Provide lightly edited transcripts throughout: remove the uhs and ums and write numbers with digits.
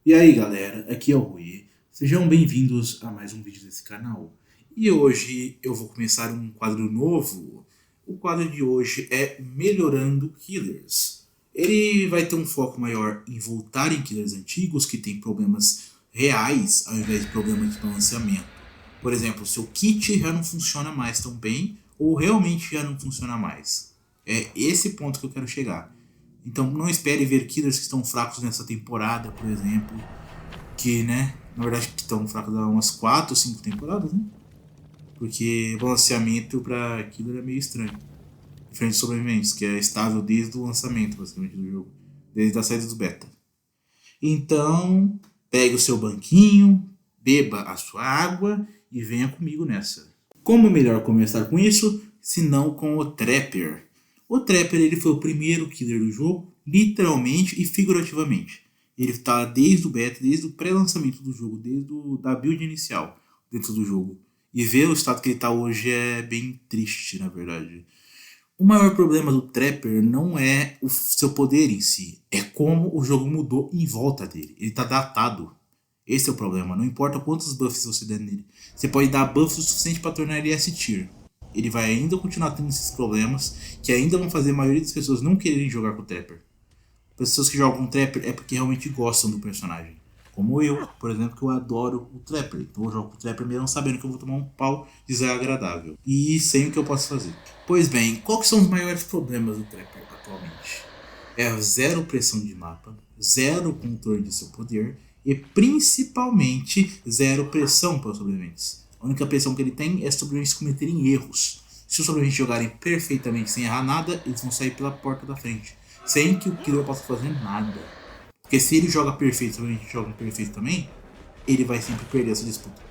E aí galera, aqui é o Rui, sejam bem-vindos a mais um vídeo desse canal. E hoje eu vou começar um quadro novo. O quadro de hoje é Melhorando Killers. Ele vai ter um foco maior em voltar em killers antigos que têm problemas reais ao invés de problemas de balanceamento. Por exemplo, seu kit já não funciona mais tão bem ou realmente já não funciona mais. É esse ponto que eu quero chegar. Então não espere ver killers que estão fracos nessa temporada, por exemplo. Que, né, na verdade que estão fracos há umas 4 ou 5 temporadas, né? Porque balanceamento pra killer é meio estranho. Diferente de sobreviventes, que é estável desde o lançamento, basicamente, do jogo. Desde a saída do beta. Então, pegue o seu banquinho, beba a sua água e venha comigo nessa. Como melhor começar com isso, se não com o Trapper? O Trapper ele foi o primeiro killer do jogo, literalmente e figurativamente. Ele está desde o beta, desde o pré-lançamento do jogo, desde a build inicial dentro do jogo. E ver o estado que ele está hoje é bem triste, na verdade. O maior problema do Trapper não é o seu poder em si, é como o jogo mudou em volta dele. Ele está datado. Esse é o problema, não importa quantos buffs você der nele. Você pode dar buffs o suficiente para tornar ele S-tier. Ele vai ainda continuar tendo esses problemas que ainda vão fazer a maioria das pessoas não quererem jogar com o Trapper. Pessoas que jogam Trapper é porque realmente gostam do personagem. Como eu, por exemplo, que eu adoro o Trapper. Então eu jogo com o Trapper mesmo sabendo que eu vou tomar um pau desagradável. E sei o que eu posso fazer. Pois bem, quais são os maiores problemas do Trapper atualmente? É a zero pressão de mapa, zero controle de seu poder e principalmente zero pressão para os sobreviventes. A única pressão que ele tem é os sobreviventes cometerem erros. Se os sobreviventes jogarem perfeitamente sem errar nada, eles vão sair pela porta da frente. Sem que o killer possa fazer nada. Porque se ele joga perfeito, se a gente joga perfeito também, ele vai sempre perder essa disputa.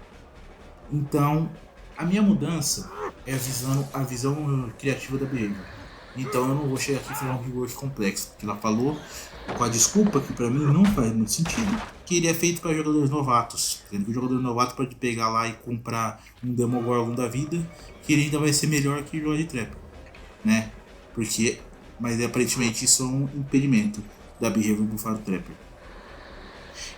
Então, a minha mudança é a visão criativa da Behavior. Então eu não vou chegar aqui e fazer um rework complexo, porque ela falou com a desculpa que pra mim não faz muito sentido, que ele é feito para jogadores novatos. Sendo que o jogador novato pode pegar lá e comprar um Demogorgon da vida, que ele ainda vai ser melhor que o jogo de Trapper, né? Porque, mas aparentemente isso é um impedimento da Behavior bufar o Trapper.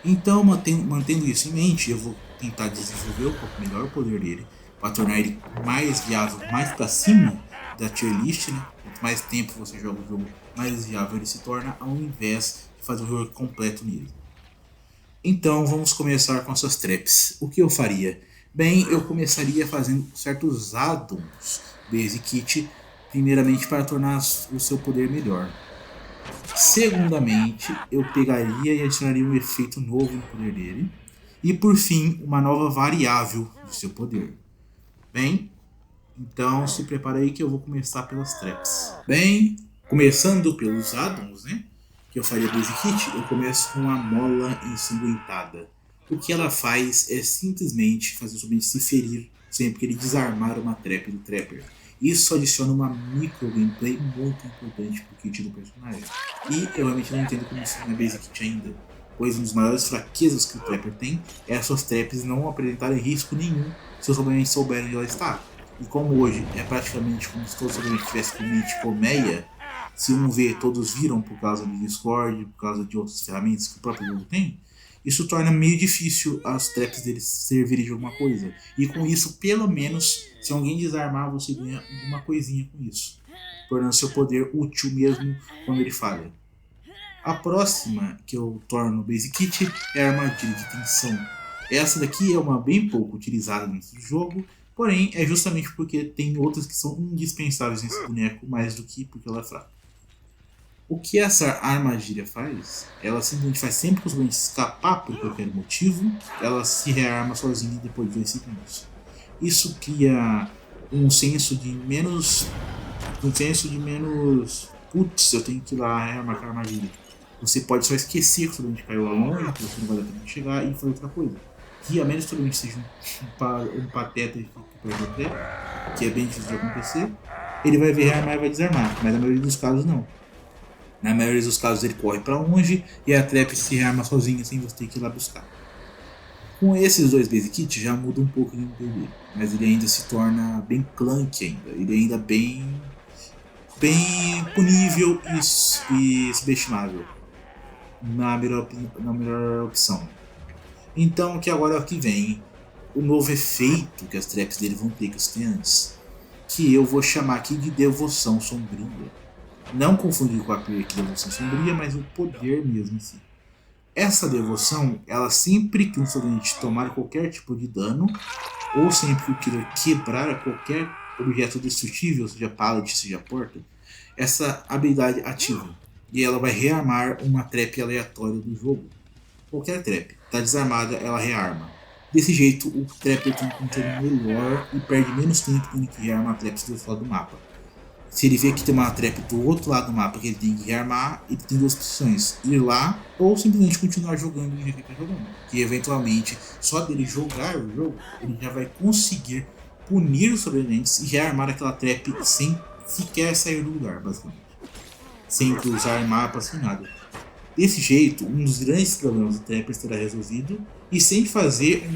Então, mantendo isso em mente, eu vou tentar desenvolver um pouco melhor o poder dele, para tornar ele mais viável, mais para cima da tier list, né? Quanto mais tempo você joga o jogo, mais viável ele se torna, ao invés de fazer o jogo completo nele. Então vamos começar com essas traps. O que eu faria? Bem, eu começaria fazendo certos addons Basic Kit, primeiramente para tornar o seu poder melhor. Segundamente, eu pegaria e adicionaria um efeito novo no poder dele. E por fim, uma nova variável do seu poder. Bem, então se prepara aí que eu vou começar pelas traps. Bem, começando pelos addons, né? Que eu faria Basic Kit, eu começo com a mola ensanguentada. O que ela faz é simplesmente fazer o sobrevivente se ferir sempre que ele desarmar uma trap do Trapper. Isso adiciona uma micro gameplay muito importante pro kit do personagem. E eu realmente não entendo como isso não é Basic Kit ainda, pois uma das maiores fraquezas que o Trapper tem é as suas traps não apresentarem risco nenhum se os sobreviventes souberem onde ela está. E como hoje é praticamente como se todos os sobreviventes tivessem com mente colmeia, se um vê, todos viram por causa de Discord, por causa de outras ferramentas que o próprio jogo tem, isso torna meio difícil as traps deles servirem de alguma coisa. E com isso, pelo menos, se alguém desarmar, você ganha alguma coisinha com isso, tornando seu poder útil mesmo quando ele falha. A próxima que eu torno Basic Kit é a armadilha de tensão. Essa daqui é uma bem pouco utilizada dentro do jogo, porém é justamente porque tem outras que são indispensáveis nesse boneco, mais do que porque ela é fraca. O que essa armadilha faz? Ela simplesmente faz sempre que os oponentes escapar por qualquer motivo, ela se rearma sozinha depois de 2 segundos. Isso cria um senso de menos. Putz, eu tenho que ir lá rearmar a armadilha. Você pode só esquecer que o sobrevivente caiu lá longe, que você não vai dar tempo de chegar e fazer outra coisa. Que a menos que o sobrevivente seja um pateta e fique perto que é bem difícil de acontecer, ele vai ver rearmar e vai desarmar, mas na maioria dos casos não. Na maioria dos casos ele corre para longe e a trap se rearma sozinha sem você ter que ir lá buscar. Com esses dois Basic Kits já muda um pouco o gameplay dele, mas ele ainda se torna bem clunky ainda, ele ainda bem punível e subestimável. na melhor opção. Então, que agora é o que vem, o novo efeito que as traps dele vão ter que os tem antes, que eu vou chamar aqui de Devoção Sombria. Não confundir com a aqui Devoção Sombria, mas o poder mesmo em si. Essa devoção, ela sempre que um sobrevivente tomar qualquer tipo de dano, ou sempre que o killer quebrar qualquer objeto destrutível, seja pallet, seja porta, essa habilidade ativa. E ela vai rearmar uma trap aleatória do jogo. Qualquer trap. Está desarmada, ela rearma. Desse jeito, o trapper tem um controle melhor e perde menos tempo tendo que rearmar traps do outro lado do mapa. Se ele vê que tem uma trap do outro lado do mapa que ele tem que rearmar, ele tem duas opções: ir lá ou simplesmente continuar jogando do jeito que ele está jogando. Que eventualmente, só dele jogar o jogo, ele já vai conseguir punir os sobreviventes e rearmar aquela trap sem sequer sair do lugar, basicamente. Sem cruzar mapas, sem nada. Desse jeito, um dos grandes problemas do trapper será resolvido e sem fazer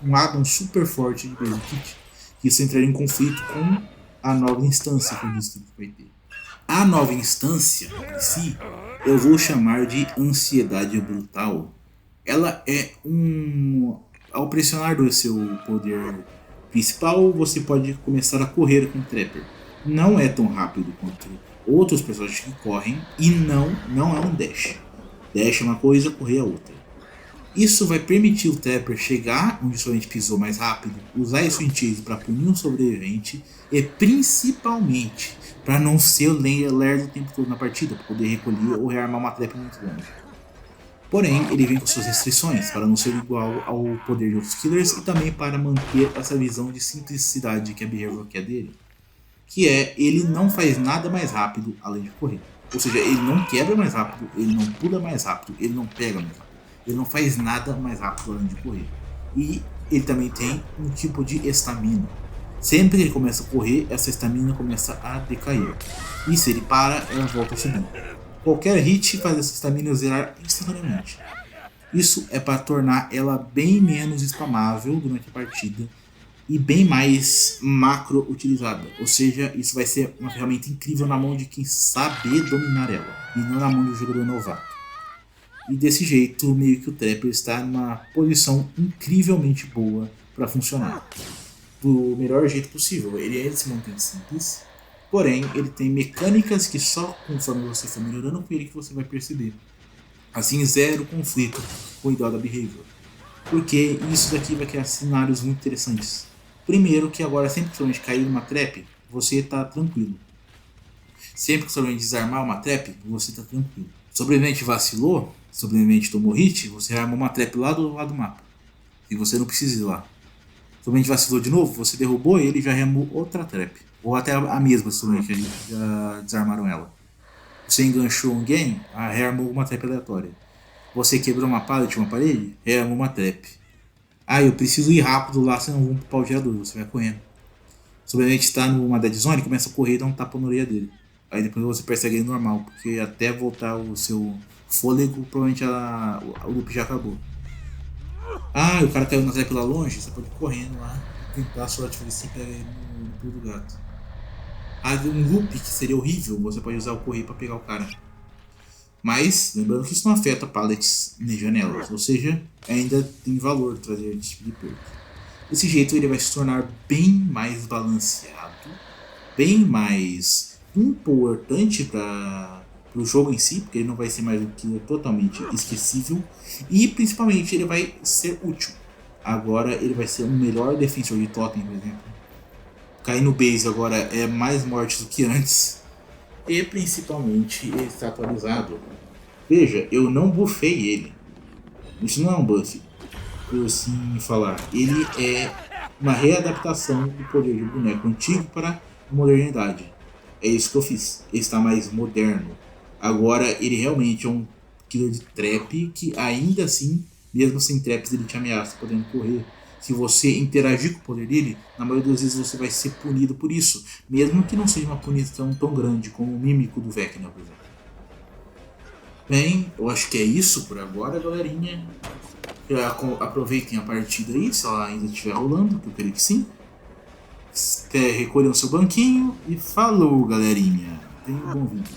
um addon super forte de Basic Kit, que isso entraria em conflito com a nova instância que eu disse que vai ter. A nova instância em si, eu vou chamar de Ansiedade Brutal. Ela é ao pressionar do seu poder principal, você pode começar a correr com o Trapper. Não é tão rápido quanto outros personagens que correm e não é um dash. Dash é uma coisa, correr é outra. Isso vai permitir o Trapper chegar onde o sobrevivente pisou mais rápido, usar esse Chase para punir um sobrevivente e principalmente para não ser o lerdo o tempo todo na partida, para poder recolher ou rearmar uma trap muito longe. Porém, ele vem com suas restrições para não ser igual ao poder de outros killers e também para manter essa visão de simplicidade que a Behavior quer dele, que é ele não faz nada mais rápido além de correr. Ou seja, ele não quebra mais rápido, ele não pula mais rápido, ele não pega mais rápido. Ele não faz nada mais rápido além de correr. E ele também tem um tipo de estamina. Sempre que ele começa a correr, essa estamina começa a decair. E se ele para, ela volta a subir. Qualquer hit faz essa estamina zerar instantaneamente. Isso é para tornar ela bem menos spamável durante a partida e bem mais macro utilizada. Ou seja, isso vai ser uma ferramenta incrível na mão de quem sabe dominar ela e não na mão do jogador novato. E desse jeito, meio que o Trapper está numa posição incrivelmente boa para funcionar. Do melhor jeito possível. Ele se mantém simples, porém ele tem mecânicas que só conforme você for melhorando com ele que você vai perceber. Assim, zero conflito com o ideal da Behavior. Porque isso daqui vai criar cenários muito interessantes. Primeiro que agora sempre que o sobrevivente cair numa trap, você está tranquilo. Sempre que o sobrevivente desarmar uma trap, você está tranquilo. Sobrevivente vacilou, sobrevivente tomou hit, você arma uma trap lá do lado do mapa. E você não precisa ir lá. Sobrevivente vacilou de novo, você derrubou ele e já rearmou outra trap. Ou até a mesma, sobrevivente, já desarmaram ela. Você enganchou um game, rearmou uma trap aleatória. Você quebrou uma pallet, uma parede, rearmou uma trap. Eu preciso ir rápido lá, senão eu vou para o gerador, você vai correndo. O sobrevivente está numa dead zone, começa a correr e dá um tapa na orelha dele. Aí depois você persegue ele normal, porque até voltar o seu fôlego, provavelmente o loop já acabou. O cara caiu na trap lá longe, você pode ir correndo lá, tentar a sorte pra ver se pega ele no pulo do gato. Um loop que seria horrível, você pode usar o correr para pegar o cara. Mas, lembrando que isso não afeta pallets nem janelas, ou seja, ainda tem valor trazer esse tipo de perda. Desse jeito ele vai se tornar bem mais balanceado, bem mais importante para o jogo em si, porque ele não vai ser mais um killer totalmente esquecível, e principalmente ele vai ser útil. Agora ele vai ser um melhor defensor de totem, por exemplo. Cair no base agora é mais morte do que antes. E principalmente ele está atualizado. Veja, eu não buffei ele. Isso não é um buff, por assim falar. Ele é uma readaptação do poder de boneco antigo para a modernidade. É isso que eu fiz. Ele está mais moderno. Agora ele realmente é um killer de trap que ainda assim, mesmo sem traps, ele te ameaça podendo correr. Se você interagir com o poder dele, na maioria das vezes você vai ser punido por isso, mesmo que não seja uma punição tão grande como o mímico do Vecna, por exemplo. Bem, eu acho que é isso por agora, galerinha. Aproveitem a partida aí, se ela ainda estiver rolando, que eu creio que sim. Recolham seu banquinho e falou, galerinha. Tenha um bom vídeo.